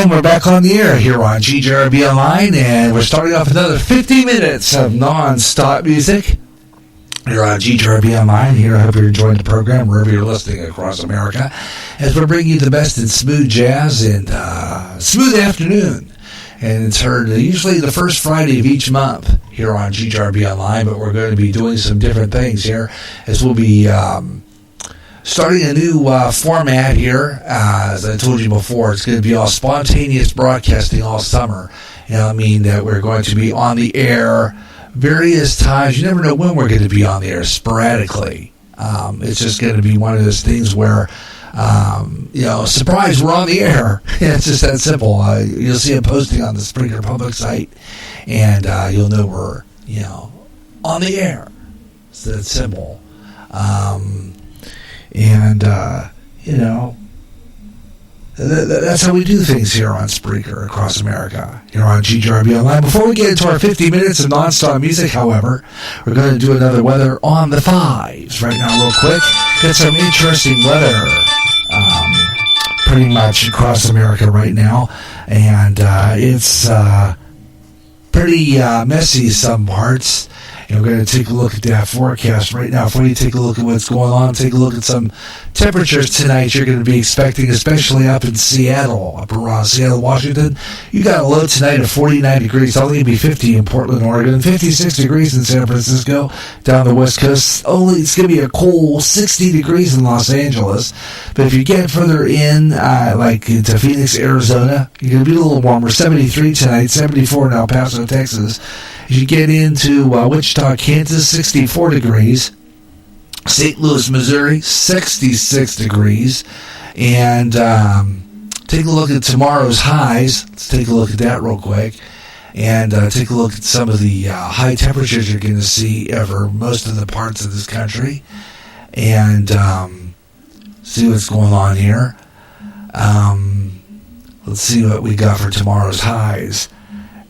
And we're back on the air here on GJRB Online, and we're starting off another 50 minutes of non-stop music here on GJRB Online. Here, I hope you're enjoying the program wherever you're listening across America, as we're bringing you the best in smooth jazz and smooth afternoon. And it's heard usually the first Friday of each month here on GJRB Online, but we're going to be doing some different things here, as we'll be starting a new format here. As I told you before, it's going to be all spontaneous broadcasting all summer. You know, I mean that we're going to be on the air various times. You never know when we're going to be on the air, sporadically. It's just going to be one of those things where, surprise, we're on the air. It's just that simple. You'll see a posting on the Springer Public site, and you'll know we're, on the air. It's that simple. That's how we do things here on Spreaker across America, here on GJRB Online. Before we get into our 50 minutes of non-stop music, however, we're going to do another weather on the fives right now real quick. Got some interesting weather pretty much across America right now, and it's pretty messy in some parts. And we're going to take a look at that forecast right now. Before you take a look at what's going on, take a look at some temperatures tonight you're going to be expecting, especially up in Seattle, up around Seattle, Washington. You got a low tonight of 49 degrees. Only going to be 50 in Portland, Oregon. 56 degrees in San Francisco, down the West Coast. It's going to be a cool 60 degrees in Los Angeles. But if you get further in, like into Phoenix, Arizona, you're going to be a little warmer. 73 tonight, 74 in El Paso, Texas. As you get into Wichita, Kansas, 64 degrees. St. Louis, Missouri, 66 degrees. And take a look at tomorrow's highs. Let's take a look at that real quick. And take a look at some of the high temperatures you're going to see over most of the parts of this country. And see what's going on here. Let's see what we got for tomorrow's highs.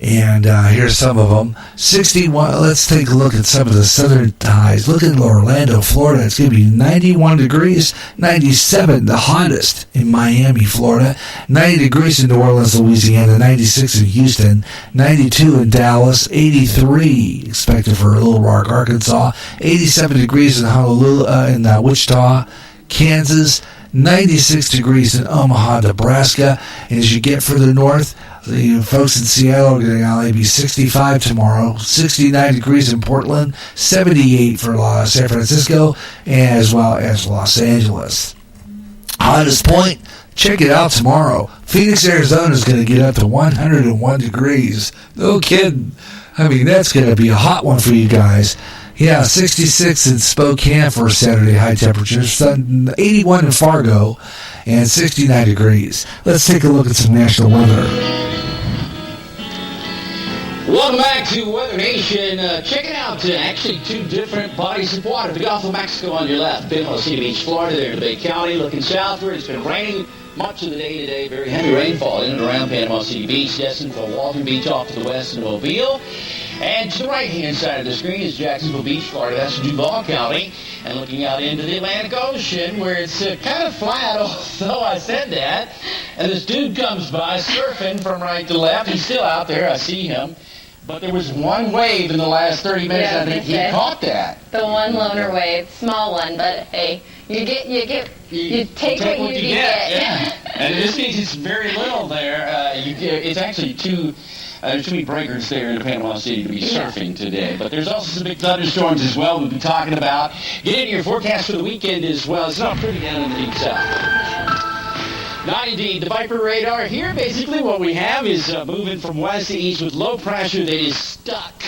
And here's some of them. 61. Let's take a look at some of the southern highs. Look at Orlando, Florida. It's going to be 91 degrees, 97, the hottest in Miami, Florida. 90 degrees in New Orleans, Louisiana. 96 in Houston. 92 in Dallas. 83 expected for Little Rock, Arkansas. 87 degrees in Honolulu, in Wichita, Kansas. 96 degrees in Omaha, Nebraska. And as you get further north, the folks in Seattle are going to only be 65 tomorrow, 69 degrees in Portland, 78 for San Francisco, as well as Los Angeles. Hottest point, check it out tomorrow. Phoenix, Arizona is going to get up to 101 degrees. No kidding. I mean, that's going to be a hot one for you guys. Yeah, 66 in Spokane for Saturday high temperatures, 81 in Fargo, and 69 degrees. Let's take a look at some national weather. Welcome back to Weather Nation. Checking out actually two different bodies of water. The Gulf of Mexico on your left, Panama City Beach, Florida, there in Bay County. Looking southward, it's been raining much of the day today. Very heavy rainfall in and around Panama City Beach, destined for Walton Beach off to the west in Mobile. And to the right-hand side of the screen is Jacksonville Beach, Florida. That's Duval County. And looking out into the Atlantic Ocean, where it's kind of flat, although I said that. And this dude comes by surfing from right to left. He's still out there. I see him. But there was one wave in the last 30 minutes. I think he caught that. The one loner wave, small one, but hey, you take what you get. Yeah. And in this case, it's very little there. It's actually there's too many breakers there in the Panama City to be surfing today. But there's also some big thunderstorms as well we'll be talking about. Get into your forecast for the weekend as well. It's not pretty down in the deep south. Not indeed. The Viper radar here, basically what we have is moving from west to east with low pressure that is stuck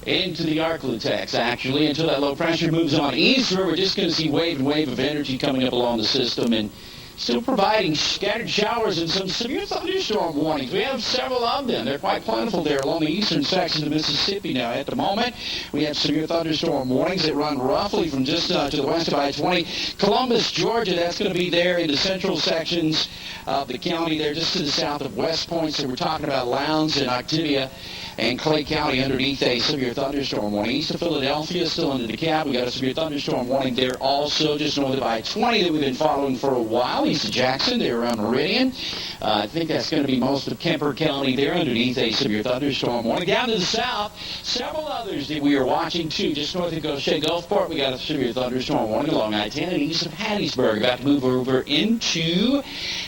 into the Arclutex, actually, until that low pressure moves on eastward. We're just going to see wave and wave of energy coming up along the system and still providing scattered showers and some severe thunderstorm warnings. We have several of them. They're quite plentiful there along the eastern section of Mississippi now. At the moment, we have severe thunderstorm warnings that run roughly from just to the west of I-20. Columbus, Georgia, that's going to be there in the central sections of the county there just to the south of West Point. So we're talking about Lowndes and Octavia and Clay County underneath a severe thunderstorm warning. East of Philadelphia, still under the cap. We got a severe thunderstorm warning there also just north of I-20 that we've been following for a while. east of Jackson, there around Meridian. I think that's going to be most of Kemper County there underneath a severe thunderstorm warning. Down to the south, several others that we are watching too. Just north of Goshen Gulfport, we got a severe thunderstorm warning along I-10 and east of Hattiesburg. About to move over into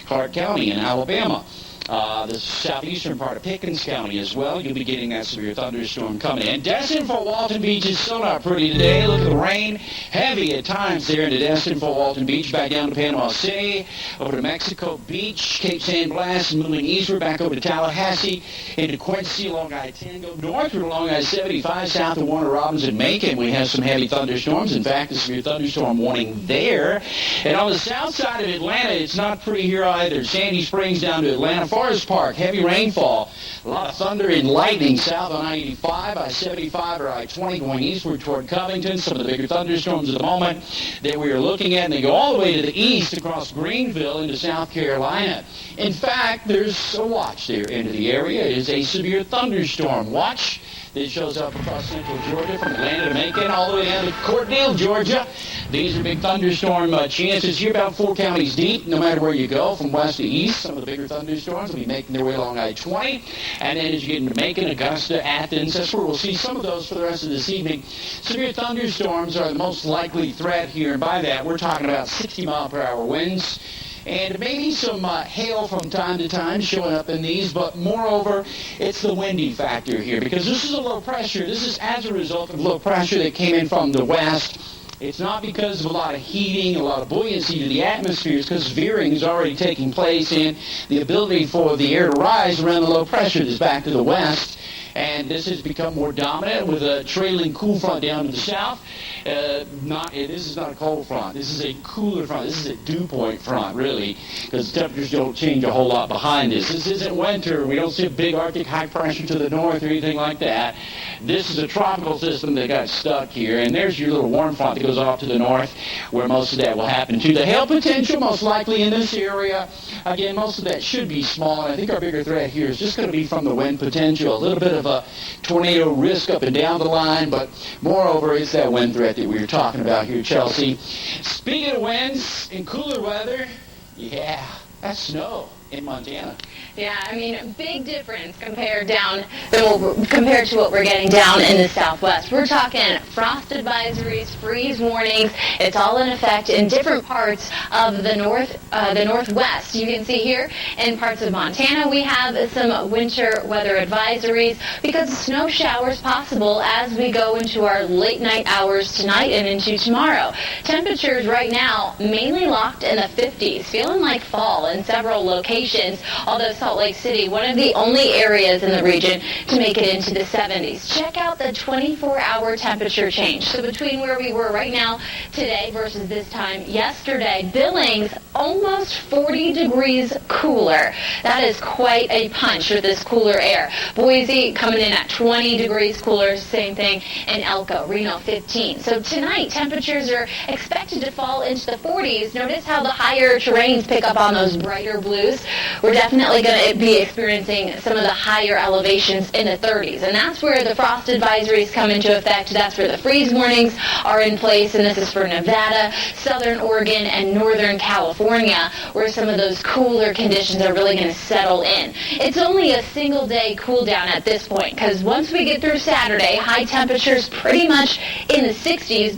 Clark County in Alabama. The southeastern part of Pickens County as well. You'll be getting that severe thunderstorm coming in. Destin, Fort Walton Beach is still not pretty today. Look at the rain. Heavy at times there into Destin, Fort Walton Beach. Back down to Panama City. Over to Mexico Beach. Cape San Blas. Moving eastward back over to Tallahassee. Into Quincy along I-10. Go northward along I-75 south of Warner Robins and Macon. We have some heavy thunderstorms. In fact, a severe thunderstorm warning there. And on the south side of Atlanta, it's not pretty here either. Sandy Springs down to Atlanta. Forest Park, heavy rainfall, a lot of thunder and lightning south on I-85, I-75 or I-20 going eastward toward Covington. Some of the bigger thunderstorms at the moment that we are looking at, and they go all the way to the east across Greenville into South Carolina. In fact, there's a watch there into the area. It is a severe thunderstorm watch that shows up across central Georgia from Atlanta to Macon all the way down to Courtney, Georgia. These are big thunderstorm chances here, about 4 counties deep, no matter where you go, from west to east. Some of the bigger thunderstorms will be making their way along I-20. And then as you get into Macon, Augusta, Athens, that's where we'll see some of those for the rest of this evening. Severe thunderstorms are the most likely threat here, and by that, we're talking about 60-mile-per-hour winds. And maybe some hail from time to time showing up in these, but moreover, it's the windy factor here, because this is a low pressure. This is as a result of low pressure that came in from the west. It's not because of a lot of heating, a lot of buoyancy to the atmosphere. It's because veering is already taking place, and the ability for the air to rise around the low pressure is back to the west. And this has become more dominant with a trailing cool front down to the south. This is not a cold front. This is a cooler front. This is a dew point front, really, because temperatures don't change a whole lot behind this. This isn't winter. We don't see a big Arctic high pressure to the north or anything like that. This is a tropical system that got stuck here, and there's your little warm front that goes off to the north, where most of that will happen to. The hail potential most likely in this area, again, most of that should be small, and I think our bigger threat here is just going to be from the wind potential. A little bit of a tornado risk up and down the line, but moreover, it's that wind threat that we were talking about here, Chelsea. Speaking of winds and cooler weather, yeah, that's snow in Montana. Yeah, I mean, big difference compared to what we're getting down in the southwest. We're talking frost advisories, freeze warnings. It's all in effect in different parts of the northwest. You can see here in parts of Montana we have some winter weather advisories because of snow showers possible as we go into our late night hours tonight and into tomorrow. Temperatures right now mainly locked in the 50s, feeling like fall in several locations, although Salt Lake City, one of the only areas in the region to make it into the 70s. Check out the 24-hour temperature change. So between where we were right now today versus this time yesterday, Billings almost 40 degrees cooler. That is quite a punch with this cooler air. Boise coming in at 20 degrees cooler, same thing in Elko, Reno 15. So tonight temperatures are expected to fall into the 40s. Notice how the higher terrains pick up on those brighter blues. We're definitely going to be experiencing some of the higher elevations in the 30s. And that's where the frost advisories come into effect. That's where the freeze warnings are in place. And this is for Nevada, southern Oregon, and northern California, where some of those cooler conditions are really going to settle in. It's only a single day cool down at this point, because once we get through Saturday, high temperatures pretty much in the 60s.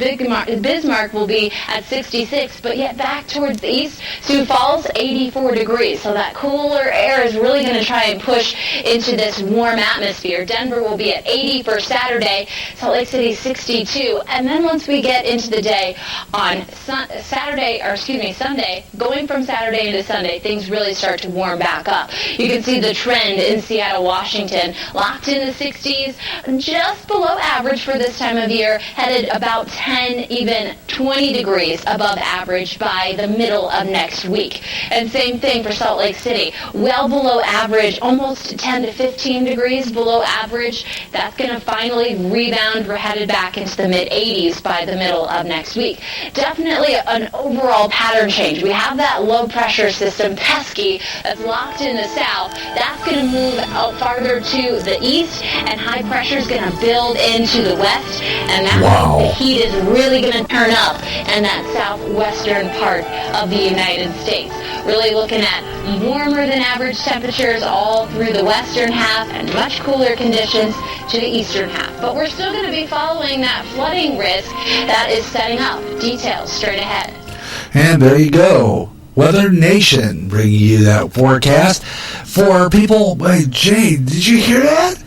Bismarck will be at 66, but yet back towards the east, Sioux Falls, 84 degrees. So that cooler air is really going to try and push into this warm atmosphere. Denver will be at 80 for Saturday, Salt Lake City 62, and then once we get into the day on Sunday, going from Saturday into Sunday, things really start to warm back up. You can see the trend in Seattle, Washington, locked in the 60s, just below average for this time of year, headed about 10, even 20 degrees above average by the middle of next week. And same thing for Salt Lake Lake City, well below average, almost 10 to 15 degrees below average. That's going to finally rebound. We're headed back into the mid-80s by the middle of next week. Definitely an overall pattern change. We have that low pressure system, pesky, that's locked in the south. That's going to move out farther to the east, and high pressure is going to build into the west, and that means the heat is really going to turn up in that southwestern part of the United States. Really looking at warmer than average temperatures all through the western half and much cooler conditions to the eastern half. But we're still going to be following that flooding risk that is setting up. Details straight ahead. And there you go. Weather Nation bringing you that forecast for people. Wait, Jay, did you hear that?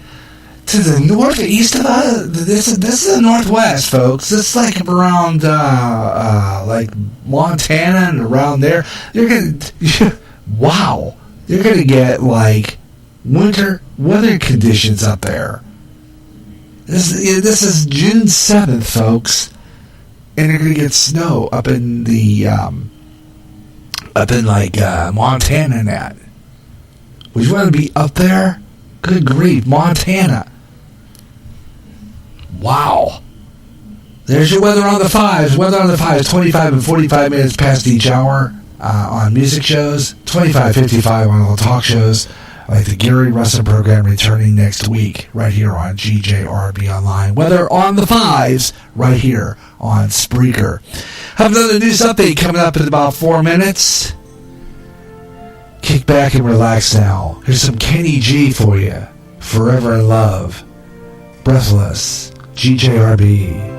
To the north, east of us. This is the northwest, folks. This is like around like Montana and around there. You're gonna wow. You're gonna get like winter weather conditions up there. This is June 7th, folks, and you're gonna get snow up in the Montana and that. Would you want to be up there? Good grief, Montana. Wow. There's your weather on the fives. Weather on the fives, 25 and 45 minutes past each hour on music shows, 25, 55 on all talk shows, like the Gary Russell program returning next week right here on GJRB Online. Weather on the fives right here on Spreaker. Have another news update coming up in about 4 minutes. Kick back and relax now. Here's some Kenny G for you. Forever in Love. Breathless. GJRB.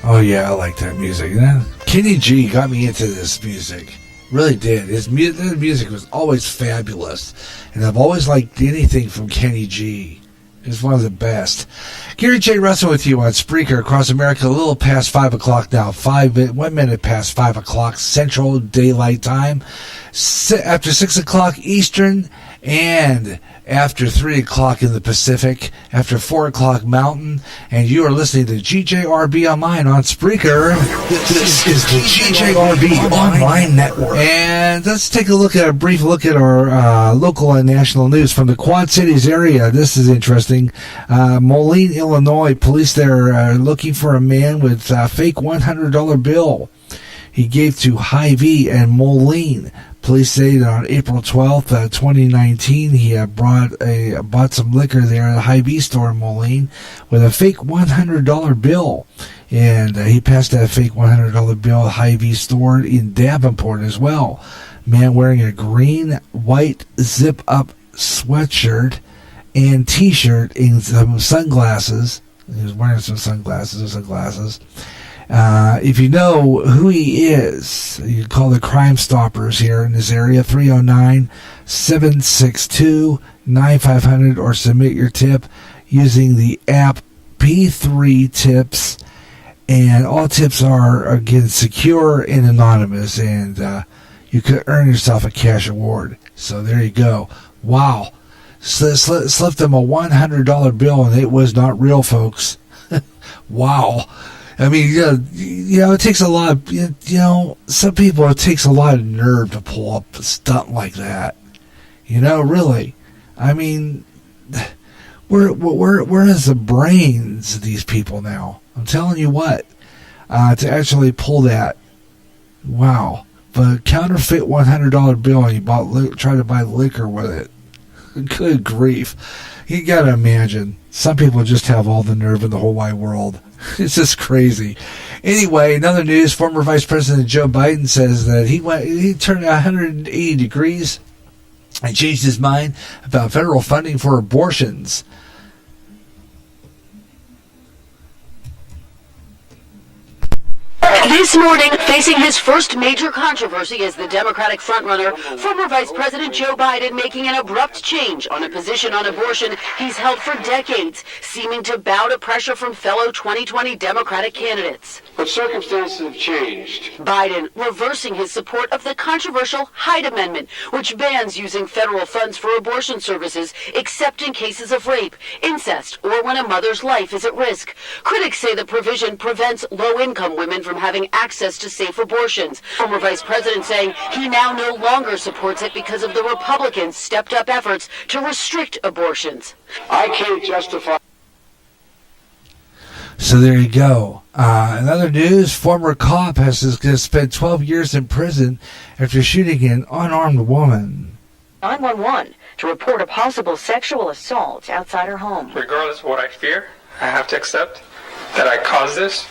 Oh yeah, I like that music. Yeah. Kenny G got me into this music. Really did. His music was always fabulous. And I've always liked anything from Kenny G. He's one of the best. Gary J. Russell with you on Spreaker across America, a little past 5 o'clock now. 1 minute past 5 o'clock Central Daylight Time. After 6 o'clock Eastern, and after 3 o'clock in the Pacific, after 4 o'clock Mountain, and you are listening to GJRB Online on Spreaker. This is the GJRB Online Network. And let's take a brief look at our local and national news from the Quad Cities area. This is interesting. Moline, Illinois, police there are looking for a man with a fake $100 bill he gave to Hy-Vee and Moline. Police say that on April 12th, 2019, he had bought some liquor there at a Hy-Vee store in Moline with a fake $100 bill. And he passed that fake $100 bill at Hy-Vee store in Davenport as well. Man wearing a green-white zip-up sweatshirt and T-shirt and some sunglasses. He was wearing some sunglasses. If you know who he is, you call the Crime Stoppers here in this area, 309-762-9500, or submit your tip using the app P3 Tips. And all tips are, again, secure and anonymous, and you could earn yourself a cash award. So there you go. Wow. Slipped them a $100 bill, and it was not real, folks. Wow. I mean, it takes a lot of, some people, it takes a lot of nerve to pull up a stunt like that. Really. I mean, where is the brains of these people now? I'm telling you what, to actually pull that. Wow. But counterfeit $100 bill, and you try to buy liquor with it. Good grief. You got to imagine. Some people just have all the nerve in the whole wide world. It's just crazy. Anyway, another news, former Vice President Joe Biden says that he turned 180 degrees and changed his mind about federal funding for abortions. This morning, facing his first major controversy as the Democratic frontrunner, former Vice President Joe Biden making an abrupt change on a position on abortion he's held for decades, seeming to bow to pressure from fellow 2020 Democratic candidates. But circumstances have changed. Biden reversing his support of the controversial Hyde Amendment, which bans using federal funds for abortion services except in cases of rape, incest, or when a mother's life is at risk. Critics say the provision prevents low-income women from having access to safe abortions. Former Vice President saying he now no longer supports it because of the Republicans' stepped-up efforts to restrict abortions. I can't justify. So there you go. Another news, former cop has spent 12 years in prison after shooting an unarmed woman. 911 to report a possible sexual assault outside her home. Regardless of what I fear, I have to accept that I caused this,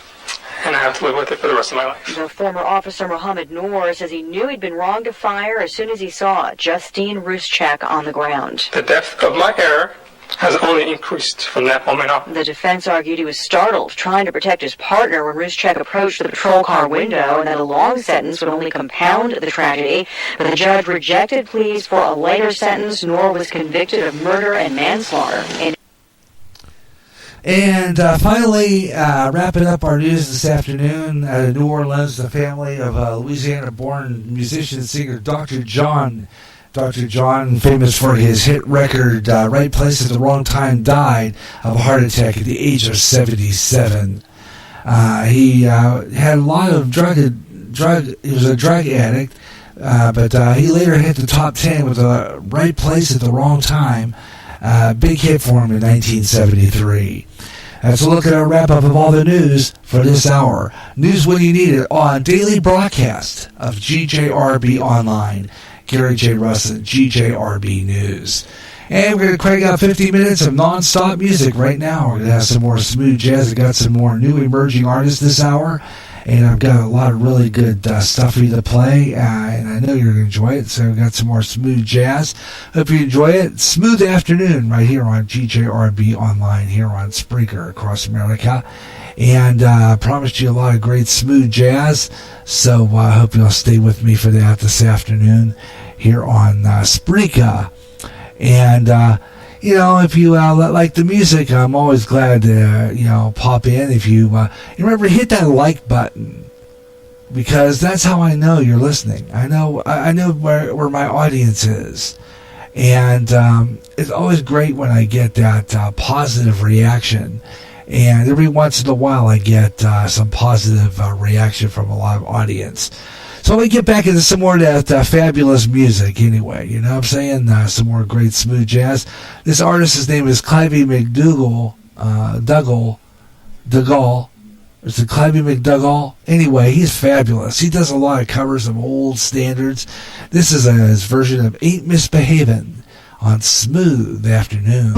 and I have to live with it for the rest of my life. The former officer Mohammed Noor says he knew he'd been wrong to fire as soon as he saw Justine Ruschek on the ground. The depth of my error has only increased from that moment on. The defense argued he was startled, trying to protect his partner when Ruschek approached the patrol car window, and that a long sentence would only compound the tragedy. But the judge rejected pleas for a lighter sentence. Noor was convicted of murder and manslaughter. And finally, wrapping up our news this afternoon, out of New Orleans, the family of Louisiana-born musician and singer Dr. John, famous for his hit record, Right Place at the Wrong Time, died of a heart attack at the age of 77. He had a lot of he was a drug addict, but he later hit the top 10 with a Right Place at the Wrong Time. Big hit for him in 1973. That's a look at our wrap-up of all the news for this hour. News when you need it on daily broadcast of GJRB Online. Gary J. Russell, GJRB News. And we're going to crank out 50 minutes of non-stop music right now. We're going to have some more smooth jazz. We got some more new emerging artists this hour. and I've got a lot of really good stuff for you to play, and I know you're going to enjoy it. So I've got some more smooth jazz. Hope you enjoy it. Smooth Afternoon right here on GJRB Online here on Spreaker across America. And I promised you a lot of great smooth jazz, so I hope you'll stay with me for that this afternoon here on Spreaker. And if you like the music, I'm always glad to pop in. If you remember, hit that like button, because that's how I know you're listening. I know where my audience is, and it's always great when I get that positive reaction. And every once in a while, I get some positive reaction from a live audience. So let me get back into some more of that fabulous music anyway. You know what I'm saying? Some more great smooth jazz. This artist's name is Clivey McDougall. Is it Clivey McDougall? Anyway, he's fabulous. He does a lot of covers of old standards. This is his version of Ain't Misbehavin' on Smooth Afternoon.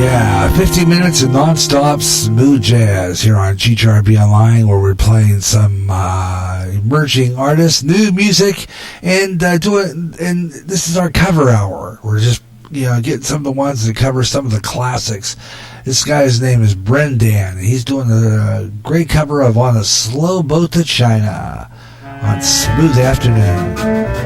Yeah, 50 minutes of non-stop smooth jazz here on GJRB Online, where we're playing some emerging artists, new music, and this is our cover hour. We're just getting some of the ones that cover some of the classics. This guy's name is Brendan. He's doing a great cover of On a Slow Boat to China on Smooth Afternoon.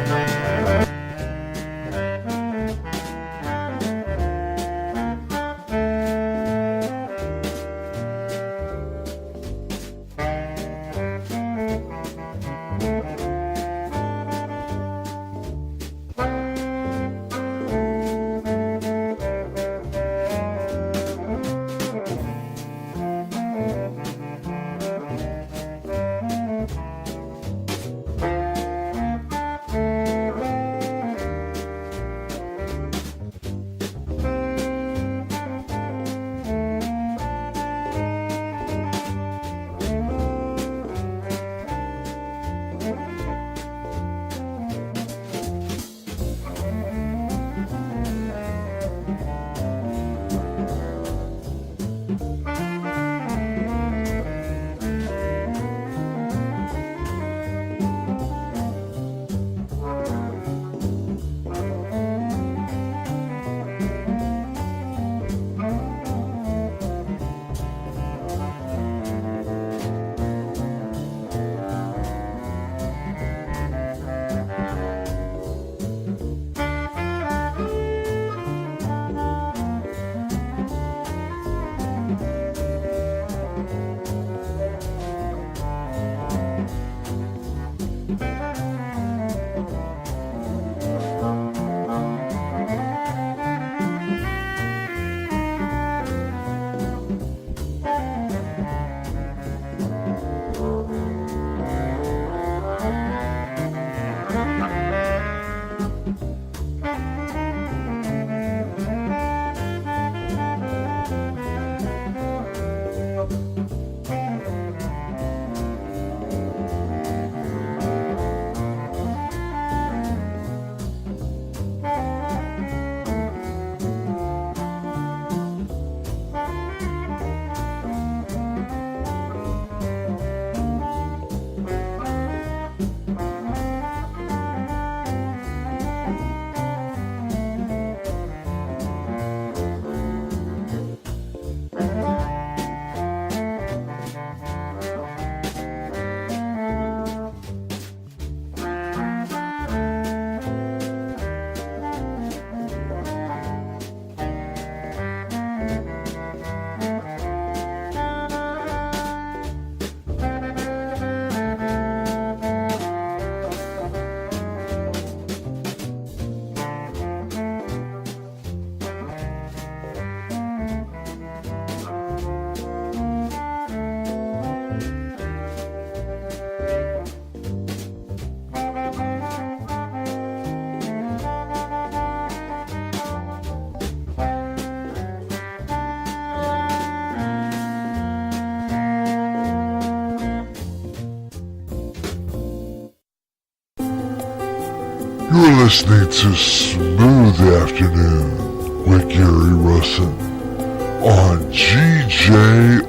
You're listening to Smooth Afternoon with Gary Russin on GJRB.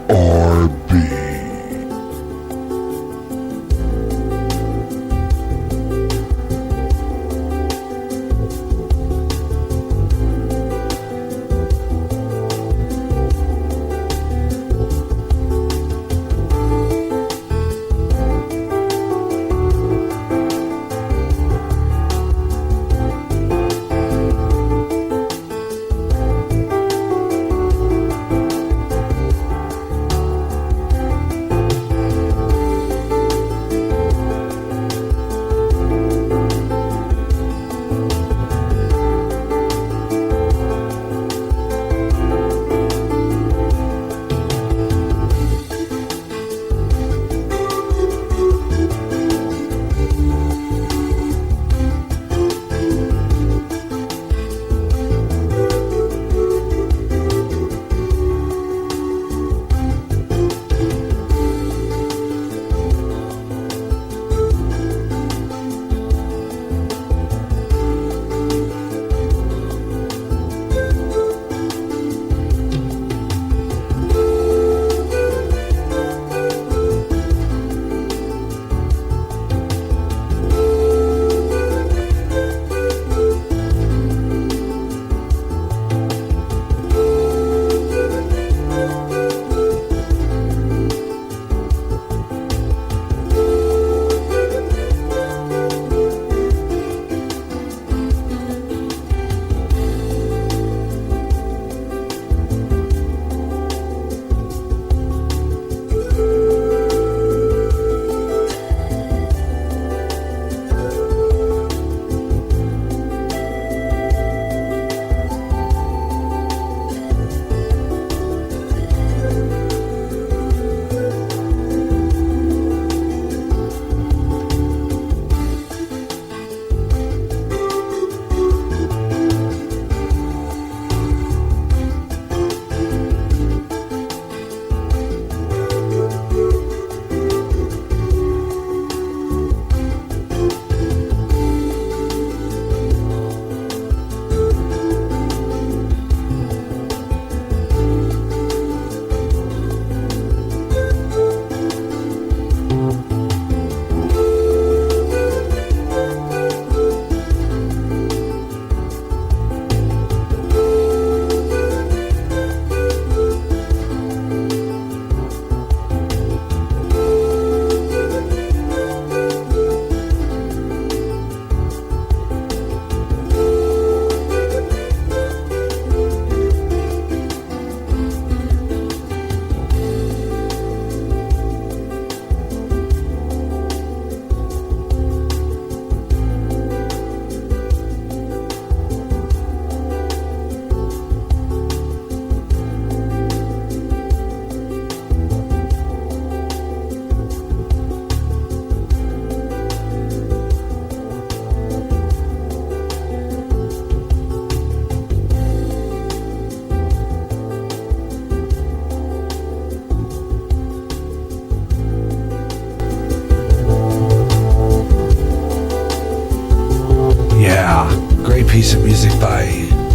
piece of music by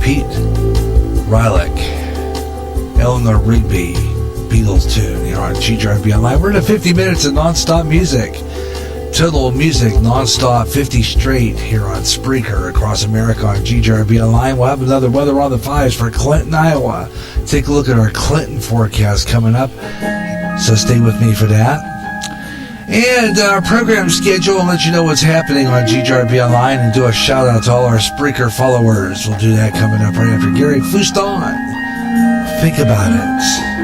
Pete Rylick, Eleanor Rigby, Beatles tune here on GJRB Online. We're in 50 minutes of non-stop music. Total music, non-stop, 50 straight here on Spreaker across America on GJRB Online. We'll have another weather on the fives for Clinton, Iowa. Take a look at our Clinton forecast coming up, so stay with me for that. And our program schedule and let you know what's happening on GJRB Online and do a shout out to all our Spreaker followers. We'll do that coming up right after Gary Fuston. Think about it.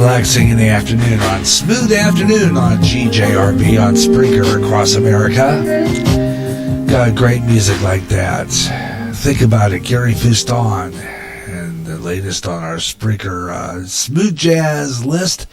Relaxing in the afternoon on Smooth Afternoon on GJRB on Spreaker across America. Got great music like that. Think about it, Gary Fuston and the latest on our Spreaker smooth jazz list.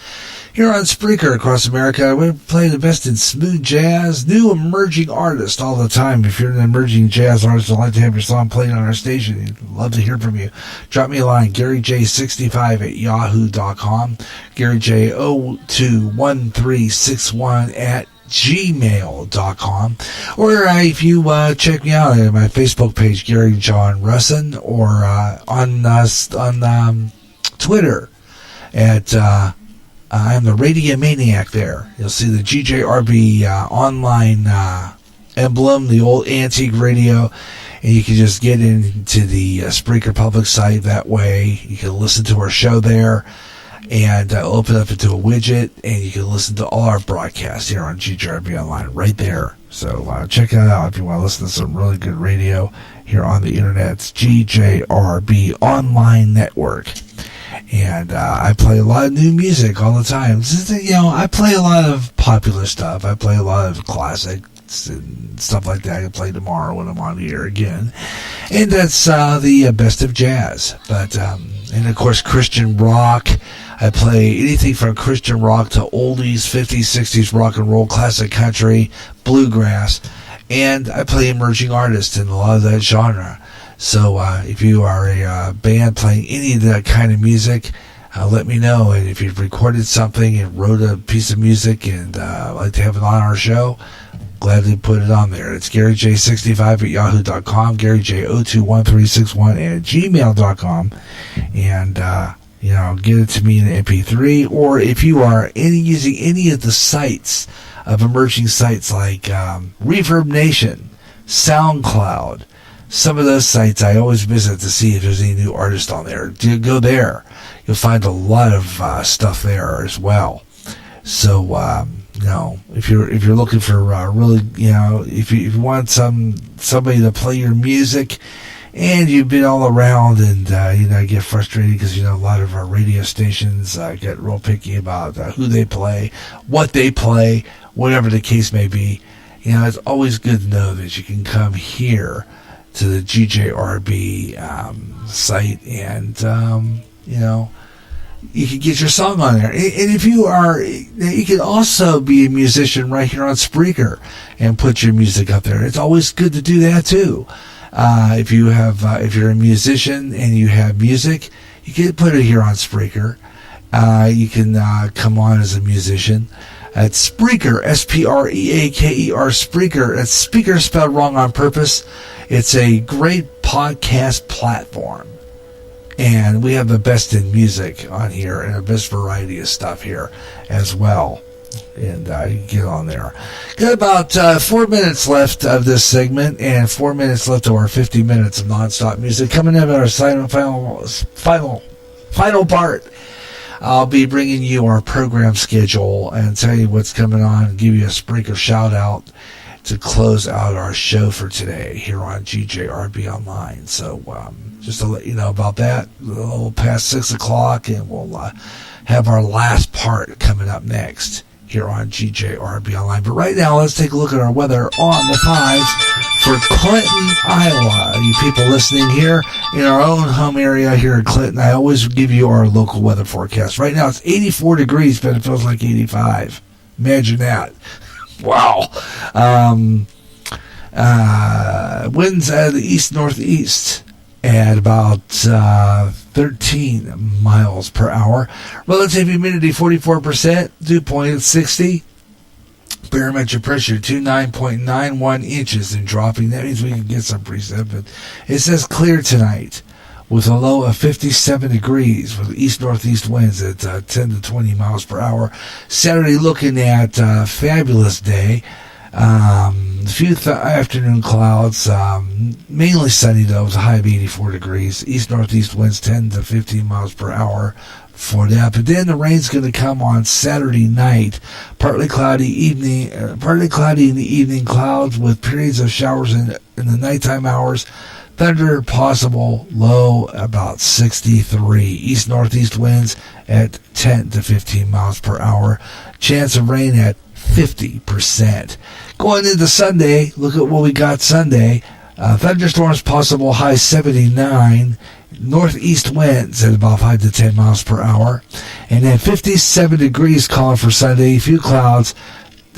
Here on Spreaker across America, we play the best in smooth jazz, new emerging artists all the time. If you're an emerging jazz artist and would like to have your song played on our station, we'd love to hear from you. Drop me a line, GaryJ65@yahoo.com, GaryJ021361@gmail.com, or if you check me out at my Facebook page, Gary John Russin, or on Twitter at I'm the Radio Maniac there. You'll see the GJRB online emblem, the old antique radio, and you can just get into the Spreaker public site that way. You can listen to our show there and open up into a widget, and you can listen to all our broadcasts here on GJRB Online right there. So check that out if you want to listen to some really good radio here on the internet. It's GJRB Online Network. And I play a lot of new music all the time. I play a lot of popular stuff. I play a lot of classics and stuff like that. I can play tomorrow when I'm on the air again. And that's the best of jazz. But, and of course, Christian rock. I play anything from Christian rock to oldies, 50s, 60s rock and roll, classic country, bluegrass. And I play emerging artists in a lot of that genre. So if you are a band playing any of that kind of music, let me know. And if you've recorded something and wrote a piece of music and like to have it on our show, gladly put it on there. It's GaryJ65@yahoo.com, GaryJ021361@gmail.com, and get it to me in MP3. Or if you are using any of the sites of emerging sites like Reverb Nation, SoundCloud. Some of those sites I always visit to see if there's any new artists on there. Go there. You'll find a lot of stuff there as well. So, if you're looking for really, if you want somebody to play your music, and you've been all around and get frustrated because a lot of our radio stations get real picky about who they play, what they play, whatever the case may be. It's always good to know that you can come here to the GJRB site, and you can get your song on there. And if you can also be a musician right here on Spreaker and put your music up there. It's always good to do that too. If you're a musician and you have music, you can put it here on Spreaker. You can come on as a musician. It's Spreaker, Spreaker, Spreaker. That's speaker spelled wrong on purpose. It's a great podcast platform. And we have the best in music on here and the best variety of stuff here as well. And you can get on there. Got about 4 minutes left of this segment and 4 minutes left of our 50 minutes of nonstop music. Coming up at our final part, I'll be bringing you our program schedule and tell you what's coming on and give you a Spreaker shout out to close out our show for today here on GJRB Online. So just to let you know about that, a little past 6 o'clock, and we'll have our last part coming up next here on GJRB Online. But right now, let's take a look at our weather on the 5s for Clinton, Iowa. You people listening here in our own home area here in Clinton, I always give you our local weather forecast. Right now, it's 84 degrees, but it feels like 85. Imagine that. Wow. Winds out of the east-northeast at about 13 miles per hour. Relative humidity 44%, dew point at 60. Barometric pressure 29.91 inches and dropping. That means we can get some precip. But it says clear tonight with a low of 57 degrees with east-northeast winds at 10 to 20 miles per hour. Saturday looking at fabulous day. A few afternoon clouds, mainly sunny though, with a high of 84 degrees. East-northeast winds 10 to 15 miles per hour for that. But then the rain's going to come on Saturday night. Partly cloudy in the evening, clouds with periods of showers in the nighttime hours. Thunder possible, low about 63. East-northeast winds at 10 to 15 miles per hour. Chance of rain at 50%. Going into Sunday, look at what we got Sunday. Thunderstorms possible, high 79. Northeast winds at about 5 to 10 miles per hour. And then 57 degrees calling for Sunday. Few clouds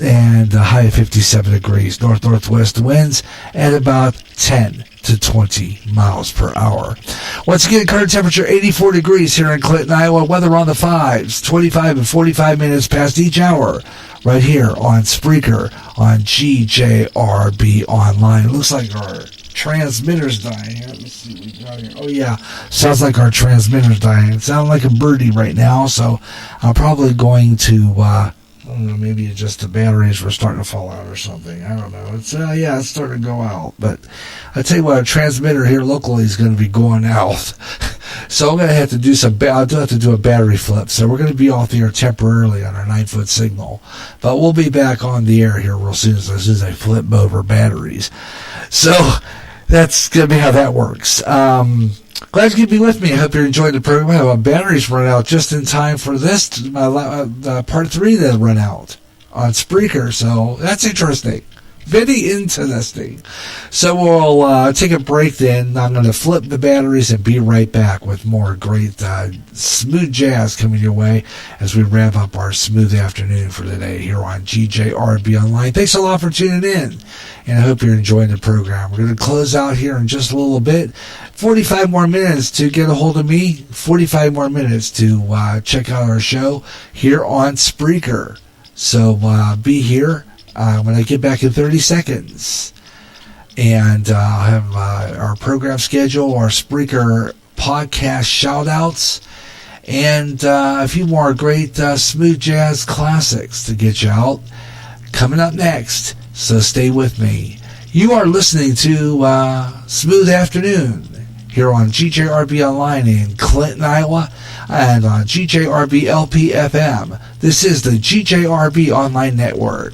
and a high of 57 degrees. North-northwest winds at about 10 to 20 miles per hour. Once again, current temperature 84 degrees here in Clinton, Iowa. Weather on the 5s, 25 and 45 minutes past each hour. Right here on Spreaker on GJRB Online. It looks like our transmitter's dying here. Let's see what we got here. Oh, yeah. Sounds like our transmitter's dying. It sounds like a birdie right now, so I'm probably going to, I don't know, maybe just the batteries were starting to fall out or something. I don't know. It's it's starting to go out. But I tell you what, our transmitter here locally is going to be going out. So I'm going to have to do I'll have to do a battery flip. So we're going to be off the air temporarily on our 9-foot signal. But we'll be back on the air here real soon as I flip over batteries. So that's going to be how that works. Glad you could be with me. I hope you're enjoying the program. My batteries run out just in time for this, part 3 to run out on Spreaker. So that's interesting. Very interesting. So we'll take a break then. I'm going to flip the batteries and be right back with more great smooth jazz coming your way as we wrap up our smooth afternoon for today here on GJRB Online. Thanks a lot for tuning in, and I hope you're enjoying the program. We're going to close out here in just a little bit. 45 more minutes to get a hold of me. 45 more minutes to check out our show here on Spreaker. So be here. When I get back in 30 seconds, and I'll have our program schedule, our Spreaker podcast shout-outs, and a few more great smooth jazz classics to get you out coming up next. So stay with me. You are listening to Smooth Afternoon here on GJRB Online in Clinton, Iowa, and on GJRB LP FM. This is the GJRB Online Network.